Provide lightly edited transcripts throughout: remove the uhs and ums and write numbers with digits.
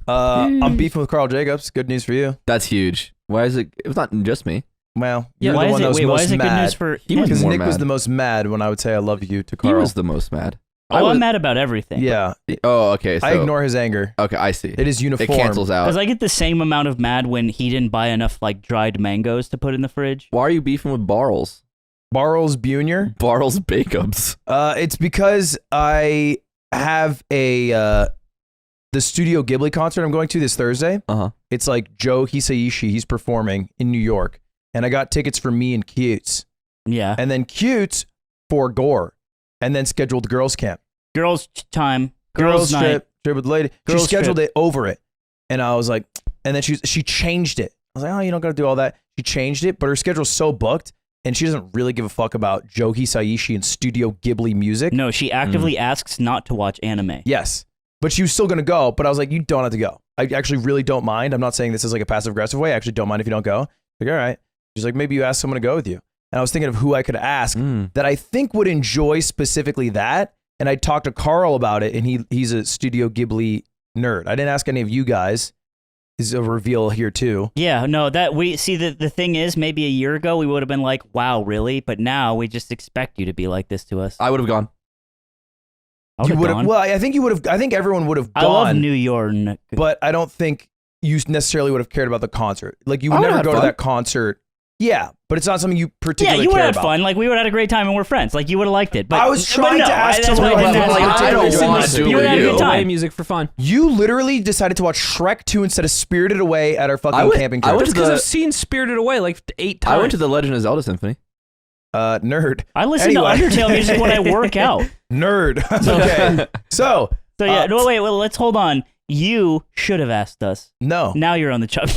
I'm beefing with Karl Jacobs. Good news for you. That's huge. Why is it? It was not just me. Well, Yeah, you're why the is one it? that was Wait, why most is it good mad. news for He was him? Because more Nick was mad. the most mad when I would say I love you to He Karl. was the most mad. Oh, I'm mad about everything. Yeah, Oh, okay. So, I ignore his anger. Okay, I see. It is uniform. It cancels out. Because I get the same amount of mad when he didn't buy enough like dried mangoes to put in the fridge. Why are you beefing with Barles? Barles Bunyer. Barles Jacobs. It's because I have the Studio Ghibli concert I'm going to this Thursday. It's like Joe Hisaishi. He's performing in New York, and I got tickets for me and Cutes, Yeah. and then Cutes for Gore, and then scheduled girls camp. Girls time. Girls night. trip with the lady. Girls she scheduled trip. it over it, and I was like, and then she changed it. I was like, oh, you don't got to do all that. She changed it, but her schedule's so booked, and she doesn't really give a fuck about Joe Hisaishi and Studio Ghibli music. No, she actively asks not to watch anime. Yes, but she was still gonna go. But I was like, you don't have to go. I actually really don't mind. I'm not saying this is like a passive aggressive way. I actually don't mind if you don't go. Like, all right. She's like, maybe you ask someone to go with you. And I was thinking of who I could ask that I think would enjoy specifically that. And I talked to Karl about it, and he's a Studio Ghibli nerd. I didn't ask any of you guys. Is a reveal here too. Yeah, no, that we see the thing is maybe a year ago we would have been like, wow, really? But now we just expect you to be like this to us. I would have gone. I would've gone. Well, I think you would have. I think everyone would have gone. I love New York. But I don't think you necessarily would have cared about the concert. Like, you would I would've never had go to fun. that concert. Yeah, but it's not something you Yeah, particularly you would care have had about. fun. Like, we would have had a great time and we're friends. Like, you would have liked it. But I was trying but no, to ask that's someone why I about didn't it. ask Like, you. I don't Listen, want to do you would it. have had a good You. time. music for fun. You literally decided to watch Shrek 2 instead of Spirited Away at our fucking camping I trip. went That's to because the- I've seen Spirited Away like 8 times. I went to the Legend of Zelda Symphony. Nerd. I listen to Undertale music when I work out. Nerd. Okay. So yeah, no, wait, let's hold on. You should have asked us. no. Now you're on the chub.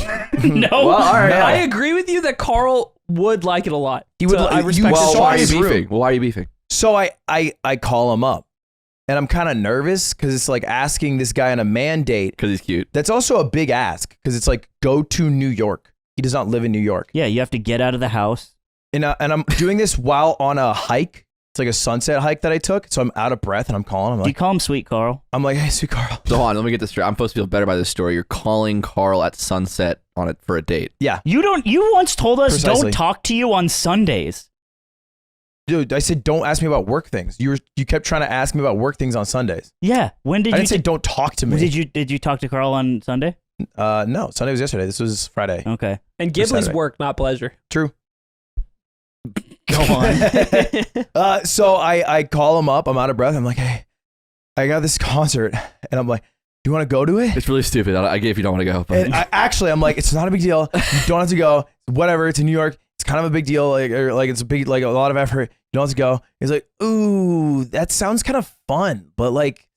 No. Well, all right. No. I agree with you that Karl would like it a lot. He would. I respect well, his why why are is you rude. beefing? Well, why are you beefing? So I call him up, and I'm kind of nervous because it's like asking this guy on a mandate. Because he's cute. That's also a big ask because it's like, go to New York. He does not live in New York. Yeah, you have to get out of the house. And I'm doing this while on a hike. It's like a sunset hike that I took. So I'm out of breath, and I'm calling him Do you like, call him Sweet Carl? hey, sweet Karl. So hold on, let me get this straight. I'm supposed to feel better by this story. You're calling Karl at sunset on it for a date. Yeah, You once told us Precisely. don't talk to you on Sundays. dude. I said don't ask me about work things. You kept trying to ask me about work things on Sundays. Yeah. When did I you didn't say don't talk to me. Did you talk to Carl on Sunday? No, Sunday was yesterday. This was Friday. Okay. And Ghibli's Saturday. work, not pleasure. True. Go on. So I call him up. I'm out of breath. I'm like, hey, I got this concert, and I'm like, do you want to go to it? It's really stupid. I get if you don't want to go. But And I'm like, it's not a big deal. You don't have to go. Whatever. It's in New York. It's kind of a big deal. Like it's a big, like a lot of effort. You don't have to go. He's like, ooh, that sounds kind of fun, but like,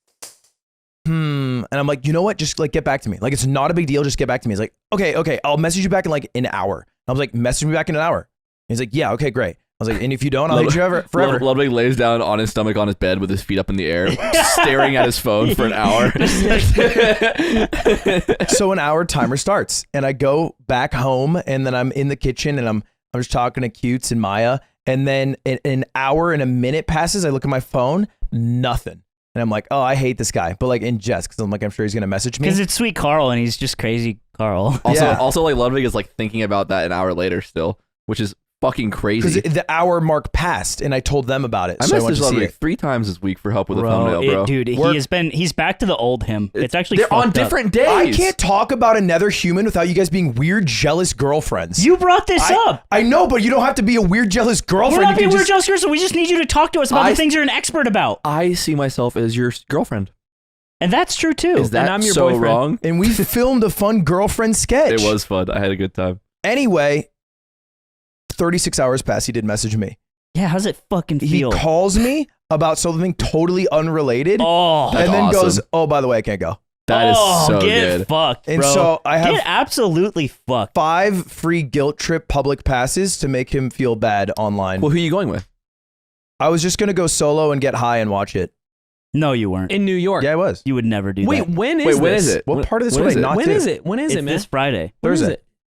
And I'm like, you know what? Just like get back to me. Like, it's not a big deal. Just get back to me. He's like, okay. I'll message you back in like an hour. I was like, message me back in an hour. He's like, yeah, okay, great. I was like, and if you don't, I'll hate you forever. Ludwig lays down on his stomach on his bed with his feet up in the air, staring at his phone for an hour. So an hour timer starts, and I go back home, and then I'm in the kitchen, and I'm just talking to Cutes and Maya, and then an hour and a minute passes. I look at my phone, nothing, and I'm like, oh, I hate this guy, but like in jest, because I'm like, I'm sure he's gonna message me. Because it's Sweet Carl and he's just crazy Carl. Also, like Ludwig is like thinking about that an hour later still, which is fucking crazy. Because the hour mark passed, and I told them about it. I so I went messaged to see Ludwig it. 3 times this week for help with a thumbnail, bro. Dude, Work. he's back to the old him. It's actually They're on fucked up. different days. I can't talk about another human without you guys being weird, jealous girlfriends. You brought this up. I know, but you don't have to be a weird, jealous girlfriend. We're not You being can weird just- jealous girls, we just need you to talk to us about I- the things you're an expert about. I see myself as your girlfriend. And that's true too. Is that I'm your so boyfriend. wrong? And we filmed a fun girlfriend sketch. It was fun. I had a good time. Anyway, 36 hours pass. He did message me. Yeah, how's it fucking feel? He calls me about something totally unrelated, Oh, That's and then awesome. goes, "Oh, by the way, I can't go." That is so get good. fucked, And bro. so I have get absolutely fucked. 5 free guilt trip public passes to make him feel bad online. Well, who are you going with? I was just gonna go solo and get high and watch it. No, you weren't. In New York. Yeah, I was. You would never do Wait, that. when is Wait, this? when is it? What part of this when would is I it? not When do? is it? When is It's it, man? this Friday. When is Thursday. it?